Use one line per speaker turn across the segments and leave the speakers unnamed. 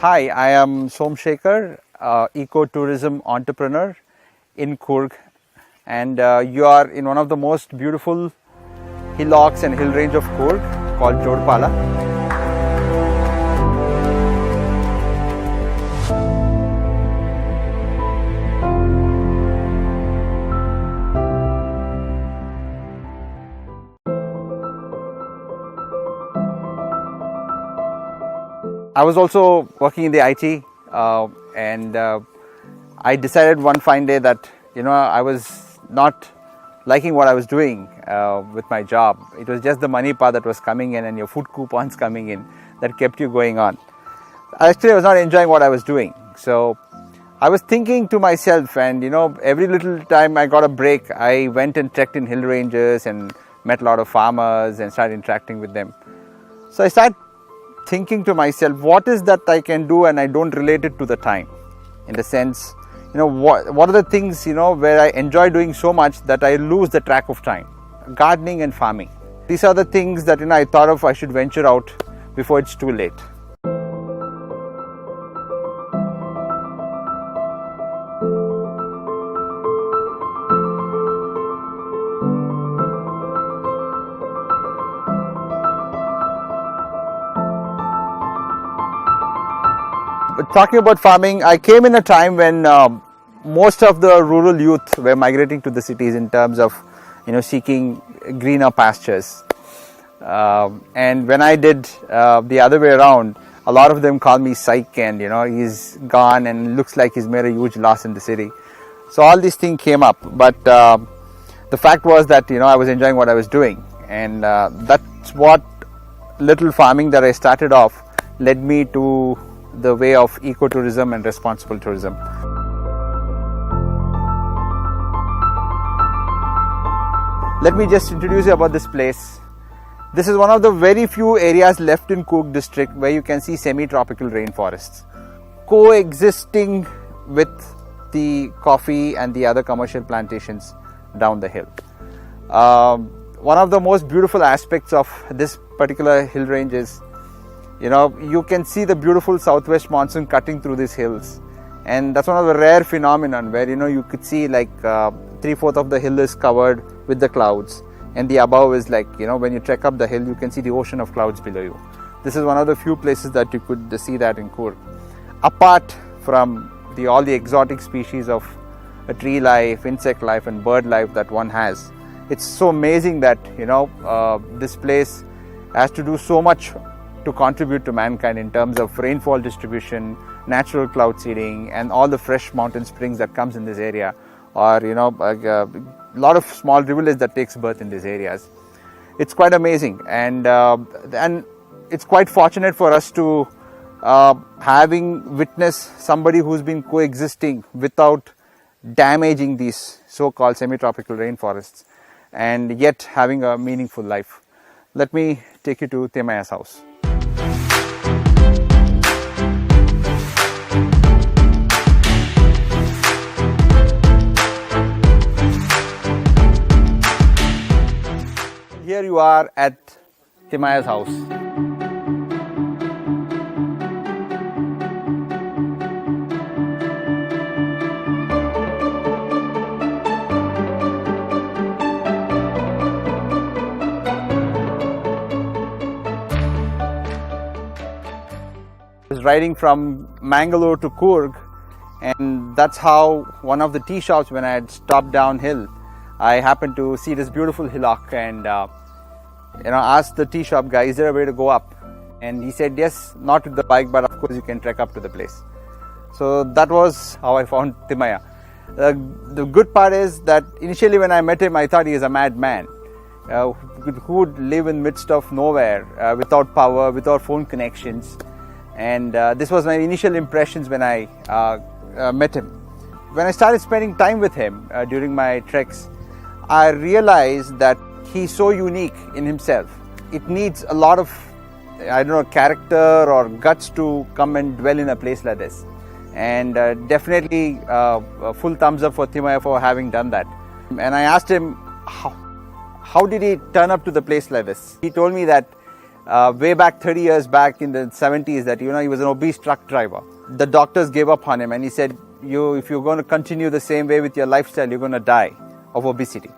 Hi, I am Somshekhar, eco-tourism entrepreneur in Coorg, and you are in one of the most beautiful hillocks and hill range of Coorg called Jodupala. I was also working in the IT, and I decided one fine day that I was not liking what I was doing with my job. It was just the money part that was coming in and your food coupons coming in that kept you going on. Actually, I was not enjoying what I was doing. So I was thinking to myself, and every little time I got a break, I went and trekked in hill ranges and met a lot of farmers and started interacting with them. So I started thinking to myself, what is that I can do and I don't relate it to the time? In the sense, what are the things, where I enjoy doing so much that I lose the track of time? Gardening and farming. These are the things that, I thought of I should venture out before it's too late. But talking about farming, I came in a time when most of the rural youth were migrating to the cities in terms of, seeking greener pastures. And when I did the other way around, a lot of them call me psych, and he's gone and looks like he's made a huge loss in the city. So all these things came up, but the fact was that I was enjoying what I was doing, and that's what little farming that I started off led me to the way of ecotourism and responsible tourism. Let me just introduce you about this place. This is one of the very few areas left in Coorg district where you can see semi-tropical rainforests coexisting with the coffee and the other commercial plantations down the hill. One of the most beautiful aspects of this particular hill range is you can see the beautiful southwest monsoon cutting through these hills, and that's one of the rare phenomenon where you could see like 3/4 of the hill is covered with the clouds, and the above is like when you trek up the hill you can see the ocean of clouds below you. This is one of the few places that you could see that in Coorg. Apart from all the exotic species of tree life, insect life and bird life that one has, it's so amazing that this place has to do so much to contribute to mankind in terms of rainfall distribution, natural cloud seeding, and all the fresh mountain springs that comes in this area, or a lot of small rivulets that takes birth in these areas. It's quite amazing, and it's quite fortunate for us to having witnessed somebody who's been coexisting without damaging these so-called semi-tropical rainforests, and yet having a meaningful life. Let me take you to Temaya's house. Here you are at Temaya's house. I was riding from Mangalore to Coorg, and that's how one of the tea shops, when I had stopped downhill, I happened to see this beautiful hillock, and asked the tea shop guy, is there a way to go up? And he said, yes, not with the bike, but of course you can trek up to the place. So that was how I found Timaya. The good part is that initially when I met him, I thought he is a madman who would live in midst of nowhere, without power, without phone connections. And this was my initial impressions when I met him. When I started spending time with him during my treks, I realized that he's so unique in himself. It needs a lot of, character or guts to come and dwell in a place like this. And definitely a full thumbs up for Timaya for having done that. And I asked him, how did he turn up to the place like this? He told me that way back 30 years back in the 70s that, he was an obese truck driver. The doctors gave up on him and he said, if you're going to continue the same way with your lifestyle, you're going to die of obesity.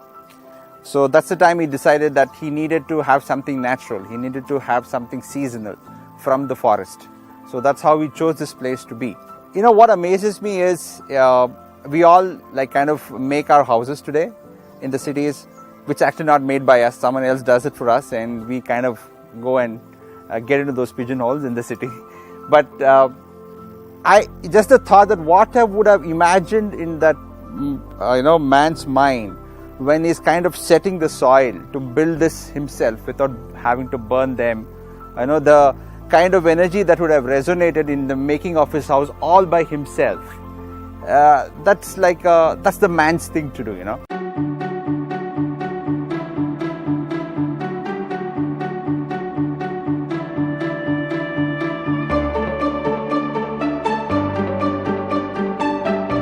So that's the time he decided that he needed to have something natural. He needed to have something seasonal from the forest. So that's how we chose this place to be. What amazes me is we all kind of make our houses today in the cities, which actually not made by us. Someone else does it for us, and we kind of go and get into those pigeonholes in the city. But I just the thought that what I would have imagined in that man's mind when he's kind of setting the soil to build this himself without having to burn them, the kind of energy that would have resonated in the making of his house all by himself. That's the man's thing to do,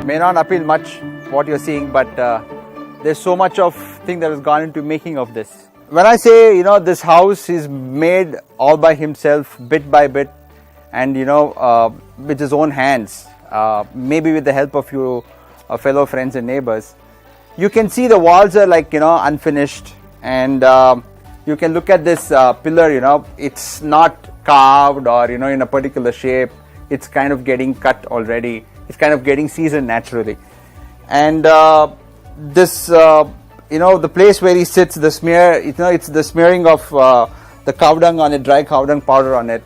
May not appeal much what you're seeing, but there's so much of thing that has gone into making of this. When I say, this house is made all by himself, bit by bit, and, with his own hands, maybe with the help of your fellow friends and neighbors, you can see the walls are unfinished, and you can look at this pillar, it's not carved or, in a particular shape. It's kind of getting cut already. It's kind of getting seasoned naturally. And this, the place where he sits, the smear, it's the smearing of the cow dung on it, dry cow dung powder on it.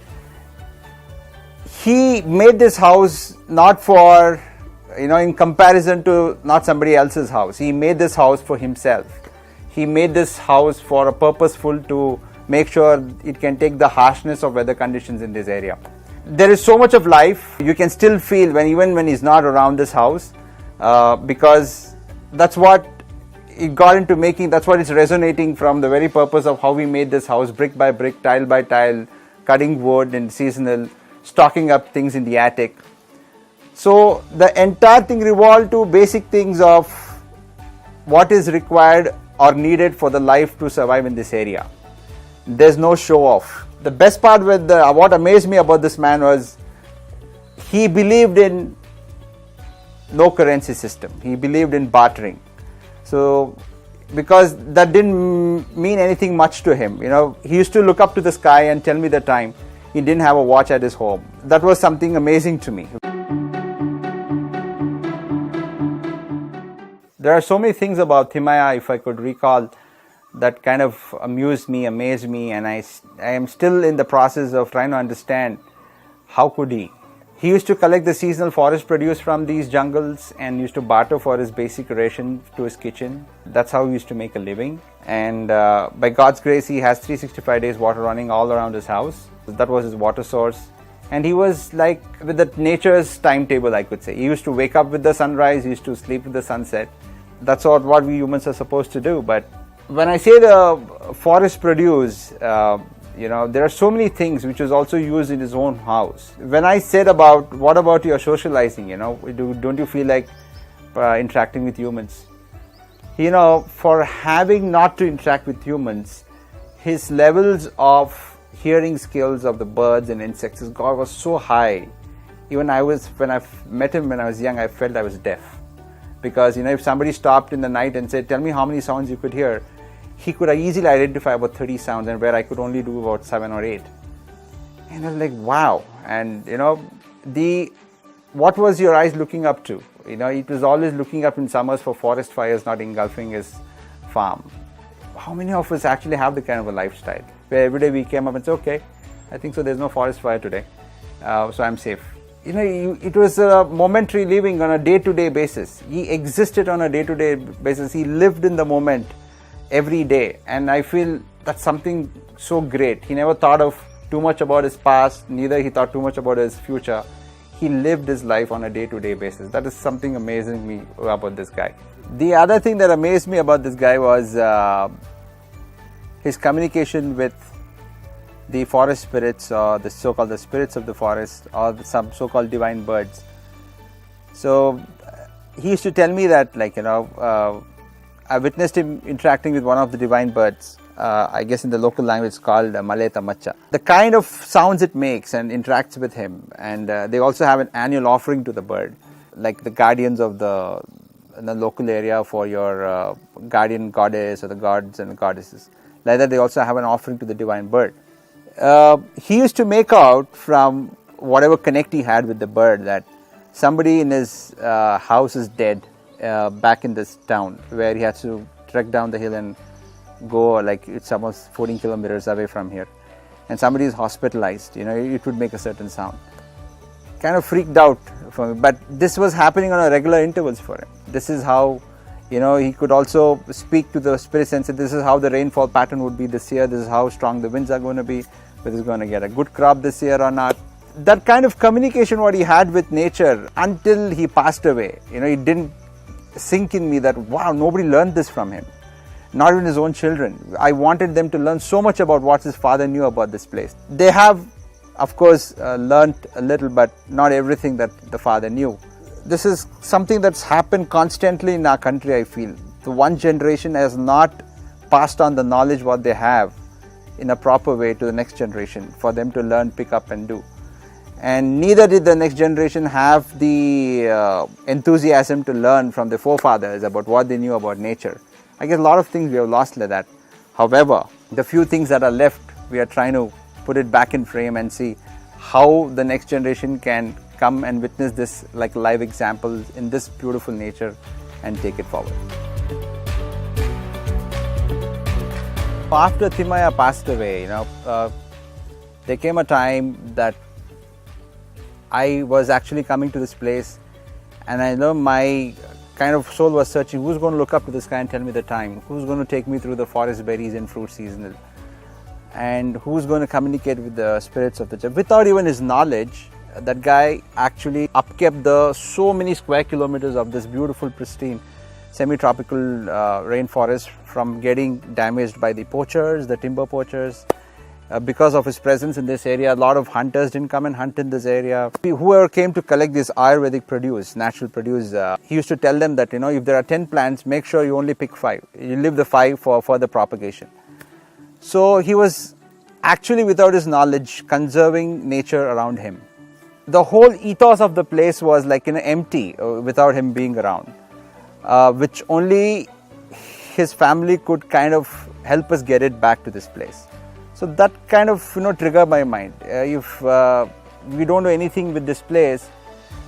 He made this house not for, in comparison to not somebody else's house. He made this house for himself. He made this house for a purposeful to make sure it can take the harshness of weather conditions in this area. There is so much of life you can still feel even when he's not around this house, because that's what it got into making. That's what is resonating from the very purpose of how we made this house, brick by brick, tile by tile, cutting wood and seasonal, stocking up things in the attic. So the entire thing revolved to basic things of what is required or needed for the life to survive in this area. There's no show off. The best part with what amazed me about this man was he believed in no currency system. He believed in bartering. So because that didn't mean anything much to him. He used to look up to the sky and tell me the time. He didn't have a watch at his home. That was something amazing to me. There are so many things about Thimaya, if I could recall, that kind of amused me, amazed me, and I am still in the process of trying to understand how could he. He used to collect the seasonal forest produce from these jungles and used to barter for his basic ration to his kitchen. That's how he used to make a living. And by God's grace, he has 365 days water running all around his house. That was his water source. And he was like with the nature's timetable, I could say. He used to wake up with the sunrise, he used to sleep with the sunset. That's what we humans are supposed to do. But when I say the forest produce, there are so many things which was also used in his own house. When I said what about your socializing, don't you feel like interacting with humans? For having not to interact with humans, his levels of hearing skills of the birds and insects was so high. Even when I met him when I was young, I felt I was deaf. Because if somebody stopped in the night and said, tell me how many sounds you could hear, he could easily identify about 30 sounds, and where I could only do about 7 or 8. And I was like, wow. And what was your eyes looking up to? It was always looking up in summers for forest fires not engulfing his farm. How many of us actually have the kind of a lifestyle where every day we came up and said, okay, I think so, there's no forest fire today, so I'm safe. It was a momentary living on a day-to-day basis. He existed on a day-to-day basis. He lived in the moment every day, and I feel that's something so great. He never thought of too much about his past, neither he thought too much about his future. He lived his life on a day-to-day basis. That is something amazing me about this guy. The other thing that amazed me about this guy was his communication with the forest spirits, or the so-called the spirits of the forest, or some so-called divine birds. So he used to tell me that, I witnessed him interacting with one of the divine birds, I guess in the local language it's called Maleta Macha. The kind of sounds it makes and interacts with him, and they also have an annual offering to the bird, like the guardians of in the local area for your guardian goddess or the gods and goddesses. Like that, they also have an offering to the divine bird. He used to make out from whatever connect he had with the bird that somebody in his house is dead back in this town, where he has to trek down the hill and go, like it's almost 14 kilometers away from here, and somebody is hospitalized. It would make a certain sound. Kind of freaked out for me, but this was happening on a regular intervals for him. This is how, he could also speak to the spirits and say, this is how the rainfall pattern would be this year, this is how strong the winds are going to be, whether he's going to get a good crop this year or not. That kind of communication what he had with nature until he passed away, it didn't sink in me that, wow, nobody learned this from him. Not even his own children. I wanted them to learn so much about what his father knew about this place. They have, of course, learnt a little, but not everything that the father knew. This is something that's happened constantly in our country, I feel. The one generation has not passed on the knowledge what they have in a proper way to the next generation for them to learn, pick up and do. And neither did the next generation have the enthusiasm to learn from their forefathers about what they knew about nature. I guess a lot of things we have lost like that. However, the few things that are left, we are trying to put it back in frame and see how the next generation can come and witness this like live examples in this beautiful nature and take it forward. After Thimmaiah passed away, there came a time that I was actually coming to this place, and I know my kind of soul was searching, who's going to look up to this guy and tell me the time, who's going to take me through the forest berries and fruit seasonal, and who's going to communicate with the spirits of the church. Without even his knowledge, that guy actually upkept the so many square kilometers of this beautiful, pristine, semi-tropical rainforest from getting damaged by the poachers, the timber poachers. Because of his presence in this area, a lot of hunters didn't come and hunt in this area. Whoever came to collect this Ayurvedic produce, natural produce, he used to tell them that, if there are 10 plants, make sure you only pick 5. You leave the 5 for further propagation. So he was actually, without his knowledge, conserving nature around him. The whole ethos of the place was like empty without him being around, which only his family could kind of help us get it back to this place. So that kind of triggered my mind. If we don't do anything with this place,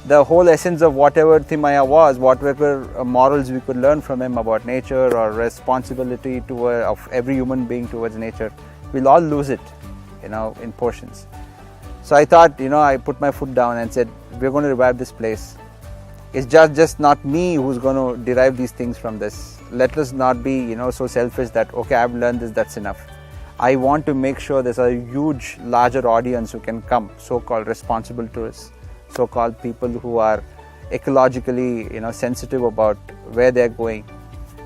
the whole essence of whatever Thimmaiah was, whatever morals we could learn from him about nature or responsibility of every human being towards nature, we'll all lose it, in portions. So I thought, I put my foot down and said, we're going to revive this place. It's just not me who's going to derive these things from this. Let us not be, so selfish that, okay, I've learned this, that's enough. I want to make sure there's a huge, larger audience who can come, so-called responsible tourists, so-called people who are ecologically, sensitive about where they're going.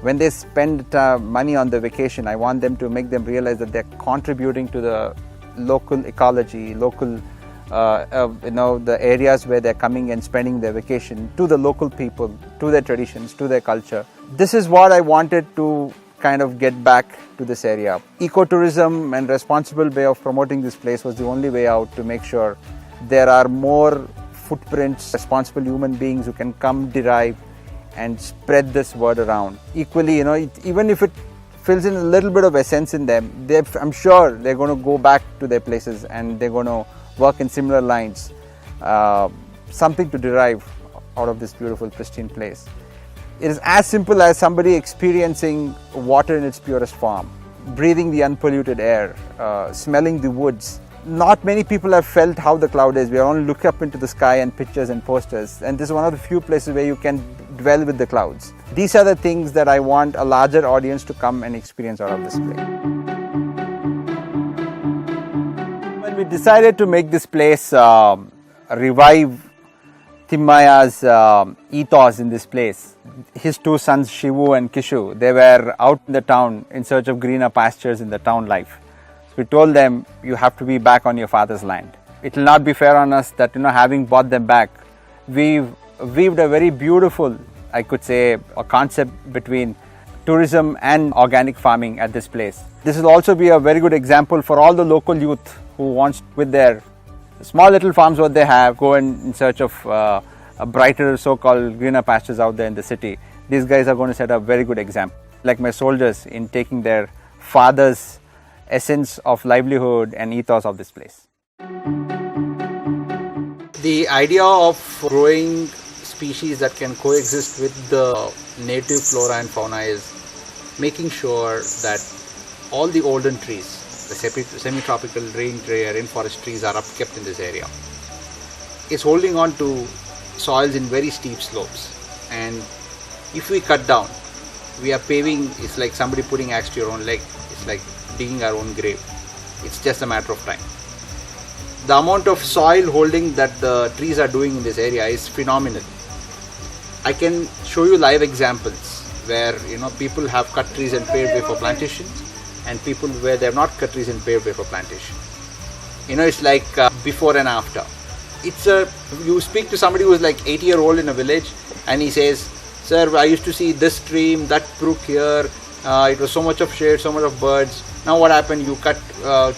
When they spend money on the vacation, I want them to make them realize that they're contributing to the local ecology, local, the areas where they're coming and spending their vacation, to the local people, to their traditions, to their culture. This is what I wanted to kind of get back to this area. Ecotourism and responsible way of promoting this place was the only way out to make sure there are more footprints, responsible human beings who can come, derive and spread this word around. Equally, even if it fills in a little bit of essence in them, I'm sure they're going to go back to their places and they're going to work in similar lines, something to derive out of this beautiful, pristine place. It is as simple as somebody experiencing water in its purest form, breathing the unpolluted air, smelling the woods. Not many people have felt how the cloud is. We only look up into the sky and pictures and posters, and this is one of the few places where you can dwell with the clouds. These are the things that I want a larger audience to come and experience out of this place. When we decided to make this place revive Thimmaiah's ethos in this place, his 2 sons Shivu and Kishu, they were out in the town in search of greener pastures in the town life. So we told them, you have to be back on your father's land. It will not be fair on us that, having brought them back, we've weaved a very beautiful, I could say, a concept between tourism and organic farming at this place. This will also be a very good example for all the local youth who wants, with their small little farms what they have, go in search of a brighter so-called greener pastures out there in the city. These guys are going to set a very good example, like my soldiers, in taking their father's essence of livelihood and ethos of this place. The idea of growing species that can coexist with the native flora and fauna is making sure that all the olden trees, the semi-tropical rainforest trees, are upkept in this area. It's holding on to soils in very steep slopes, and if we cut down, we are paving. It's like somebody putting axe to your own leg. It's like digging our own grave. It's just a matter of time. The amount of soil holding that the trees are doing in this area is phenomenal. I can show you live examples where people have cut trees and paved way for plantations, and people where they have not cut trees and paved way for plantation. It's like before and after. You speak to somebody who is like 80-year-old in a village, and he says, "Sir, I used to see this stream, that brook here. It was so much of shade, so much of birds. Now what happened? You cut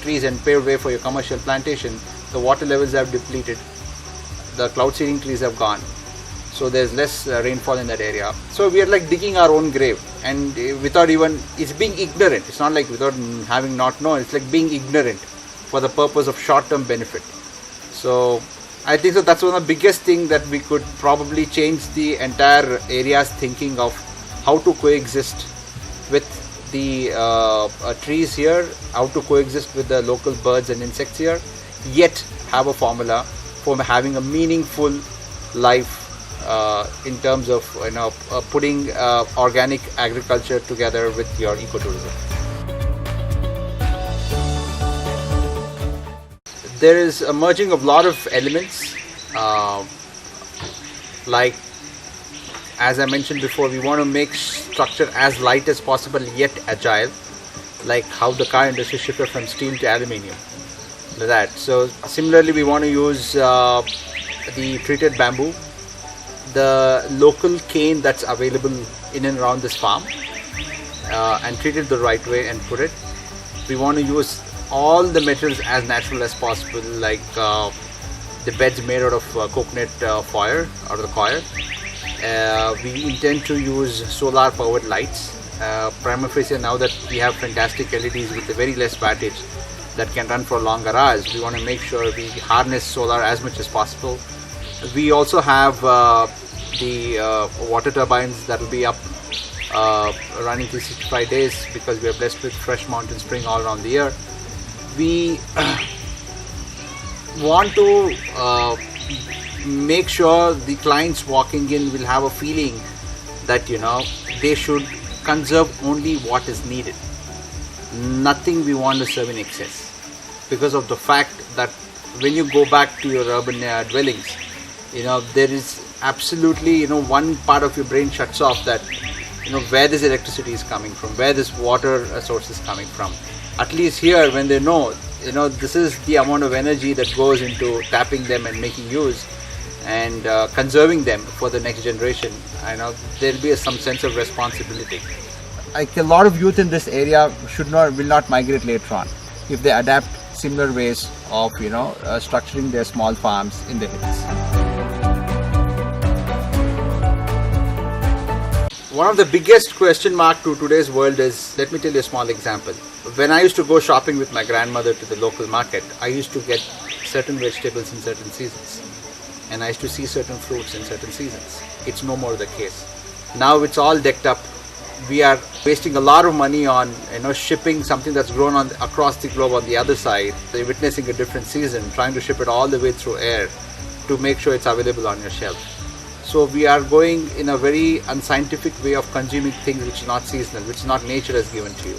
trees and paved way for your commercial plantation. The water levels have depleted. The cloud seeding trees have gone. So there's less rainfall in that area." So we are like digging our own grave, and without even, it's being ignorant. It's not like without having not known. It's like being ignorant for the purpose of short-term benefit. So I think so that's one of the biggest things that we could probably change the entire area's thinking of how to coexist with the trees here, how to coexist with the local birds and insects here, yet have a formula for having a meaningful life in terms of putting organic agriculture together with your ecotourism. There is a merging of a lot of elements, like as I mentioned before, we want to make structure as light as possible yet agile, like how the car industry shifted from steel to aluminium, like that. So similarly, we want to use the treated bamboo, the local cane that's available in and around this farm, and treat it the right way and put it. We want to use all the materials as natural as possible, like the beds made out of coconut foil, out of the coir. We intend to use solar powered lights. Prima facie, now that we have fantastic LEDs with a very less wattage that can run for longer hours, we want to make sure we harness solar as much as possible. We also have the water turbines that will be up running 365 days, because we are blessed with fresh mountain spring all around the year. We want to make sure the clients walking in will have a feeling that they should conserve only what is needed. Nothing we want to serve in excess, because of the fact that when you go back to your urban dwellings, there is absolutely one part of your brain shuts off, that where this electricity is coming from, where this water source is coming from. At least here, when they know this is the amount of energy that goes into tapping them and making use and conserving them for the next generation, there'll be some sense of responsibility. Like a lot of youth in this area will not migrate later on if they adapt similar ways of structuring their small farms in the hills. One of the biggest question mark to today's world is, let me tell you a small example. When I used to go shopping with my grandmother to the local market, I used to get certain vegetables in certain seasons, and I used to see certain fruits in certain seasons. It's no more the case. Now it's all decked up. We are wasting a lot of money on shipping something that's grown across the globe on the other side. They're witnessing a different season, trying to ship it all the way through air to make sure it's available on your shelf. So we are going in a very unscientific way of consuming things which is not seasonal, which not nature has given to you.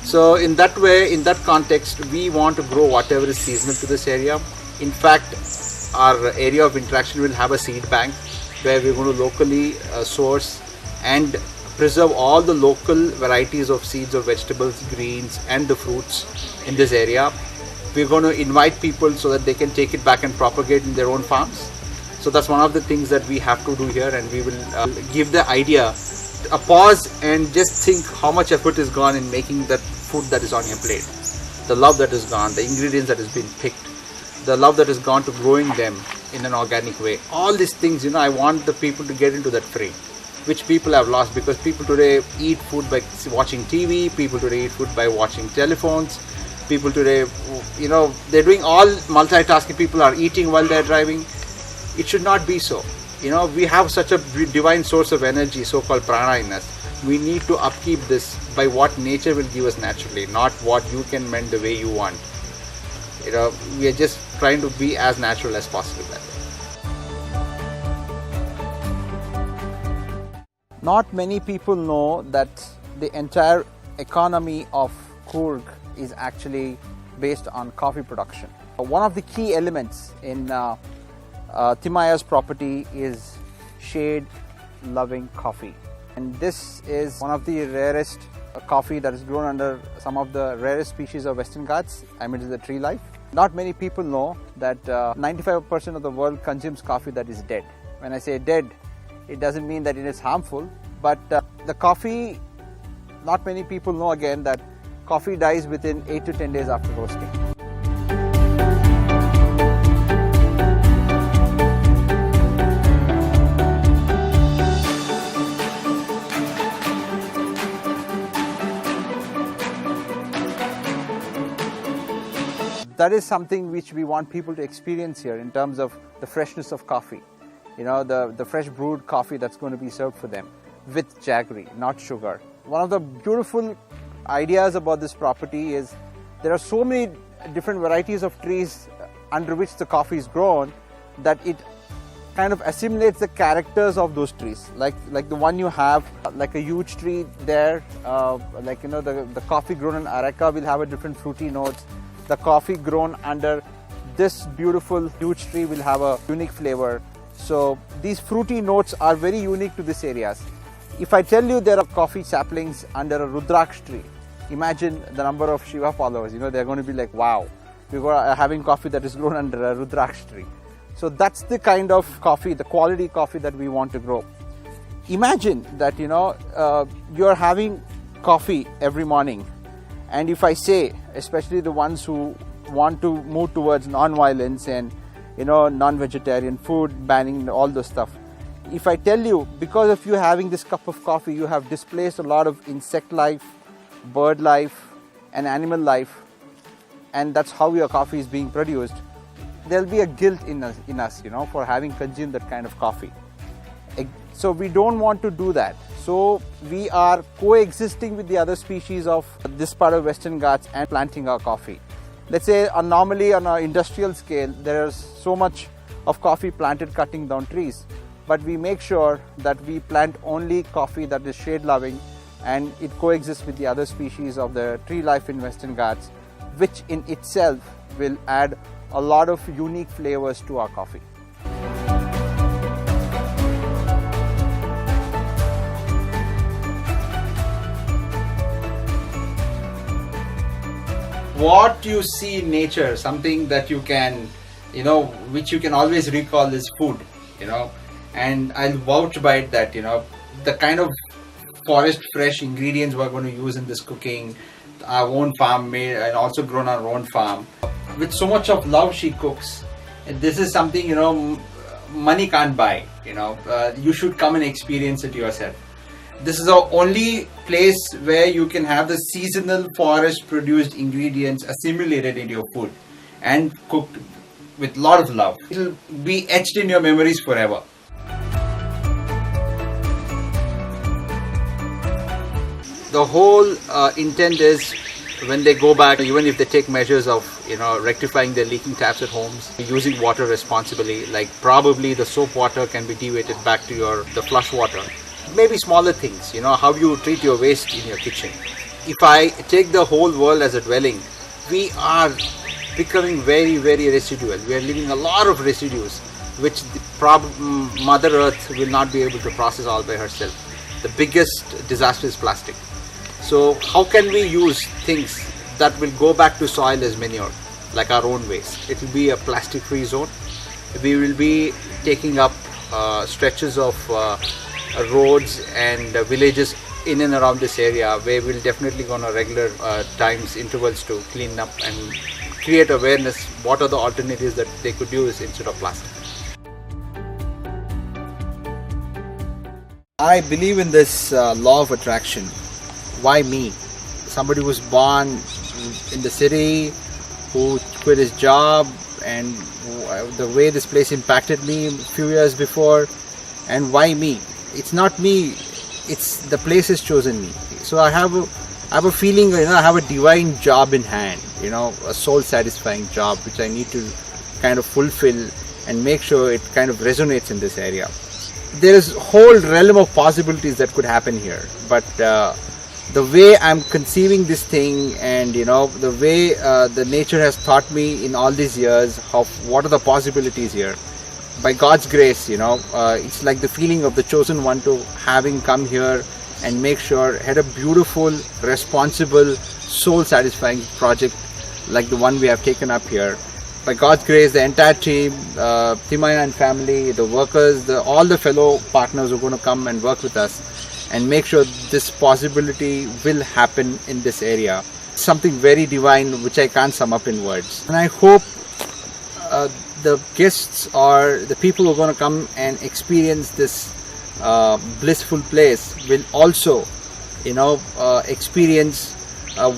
So in that way, in that context, we want to grow whatever is seasonal to this area. In fact, our area of interaction will have a seed bank where we're going to locally source and preserve all the local varieties of seeds of vegetables, greens and the fruits in this area. We're going to invite people so that they can take it back and propagate in their own farms. So that's one of the things that we have to do here, and we will give the idea a pause and just think how much effort is gone in making that food that is on your plate. The love that is gone, the ingredients that has been picked, the love that has gone to growing them in an organic way. All these things, I want the people to get into that frame, which people have lost, because people today eat food by watching TV, people today eat food by watching telephones, people today, they're doing all multitasking. People are eating while they're driving. It should not be so. We have such a divine source of energy, so-called prana in us. We need to upkeep this by what nature will give us naturally, not what you can mend the way you want. We are just trying to be as natural as possible that way. Not many people know that the entire economy of Coorg is actually based on coffee production. One of the key elements in Timaya's property is shade-loving coffee. And this is one of the rarest coffee that is grown under some of the rarest species of Western Ghats. I mean, it is the tree life. Not many people know that 95% of the world consumes coffee that is dead. When I say dead, it doesn't mean that it is harmful, but the coffee, not many people know again that coffee dies within 8 to 10 days after roasting. That is something which we want people to experience here in terms of the freshness of coffee. The fresh brewed coffee that's going to be served for them with jaggery, not sugar. One of the beautiful ideas about this property is there are so many different varieties of trees under which the coffee is grown that it kind of assimilates the characters of those trees. Like the one you have, like a huge tree there, the coffee grown in Areca will have a different fruity notes. The coffee grown under this beautiful huge tree will have a unique flavor. So these fruity notes are very unique to these areas. If I tell you there are coffee saplings under a Rudraksh tree, imagine the number of Shiva followers. They're going to be like, wow, we're having coffee that is grown under a Rudraksh tree. So that's the kind of coffee, the quality coffee that we want to grow. Imagine that, you're having coffee every morning. And if I say, especially the ones who want to move towards non-violence and non-vegetarian food, banning all those stuff. If I tell you, because of you having this cup of coffee, you have displaced a lot of insect life, bird life and animal life, and that's how your coffee is being produced, there'll be a guilt in us, for having consumed that kind of coffee. So we don't want to do that. So we are coexisting with the other species of this part of Western Ghats and planting our coffee. Let's say normally on an industrial scale, there is so much of coffee planted cutting down trees. But we make sure that we plant only coffee that is shade loving and it coexists with the other species of the tree life in Western Ghats, which in itself will add a lot of unique flavors to our coffee. What you see in nature, something that you can, which you can always recall is food, and I'll vouch by it that, the kind of forest fresh ingredients we're going to use in this cooking, our own farm made and also grown on our own farm. With so much of love she cooks. And this is something, money can't buy, you should come and experience it yourself. This is the only place where you can have the seasonal forest produced ingredients assimilated into your food and cooked with a lot of love. It will be etched in your memories forever. The whole intent is when they go back, even if they take measures of rectifying their leaking taps at homes, using water responsibly, like probably the soap water can be deviated back to the flush water. Maybe smaller things, how you treat your waste in your kitchen. If I take the whole world as a dwelling, we are becoming very, very residual. We are leaving a lot of residues which Mother Earth will not be able to process all by herself. The biggest disaster is plastic. So how can we use things that will go back to soil as manure, like our own waste? It will be a plastic-free zone. We will be taking up stretches of roads and villages in and around this area, where we'll definitely go on a regular times intervals to clean up and create awareness what are the alternatives that they could use instead of plastic. I believe in this law of attraction. Why me? Somebody who was born in the city, who quit his job, and the way this place impacted me a few years before. And why me? It's not me, it's the place has chosen me. So I have a feeling, I have a divine job in hand, a soul satisfying job which I need to kind of fulfill and make sure it kind of resonates in this area. There is a whole realm of possibilities that could happen here, but the way I'm conceiving this thing, and the way the nature has taught me in all these years of what are the possibilities here, by God's grace, it's like the feeling of the chosen one to having come here and make sure had a beautiful, responsible, soul satisfying project like the one we have taken up here. By God's grace, the entire team, Timaya and family, the workers, all the fellow partners are going to come and work with us and make sure this possibility will happen in this area. Something very divine which I can't sum up in words. And I hope the guests or the people who are going to come and experience this blissful place will also, experience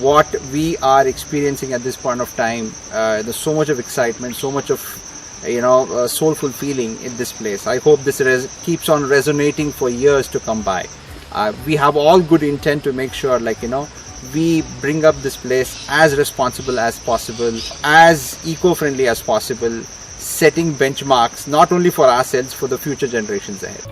what we are experiencing at this point of time. There's so much of excitement, so much of soulful feeling in this place. I hope this keeps on resonating for years to come by. We have all good intent to make sure, we bring up this place as responsible as possible, as eco-friendly as possible, setting benchmarks not only for ourselves, for the future generations ahead.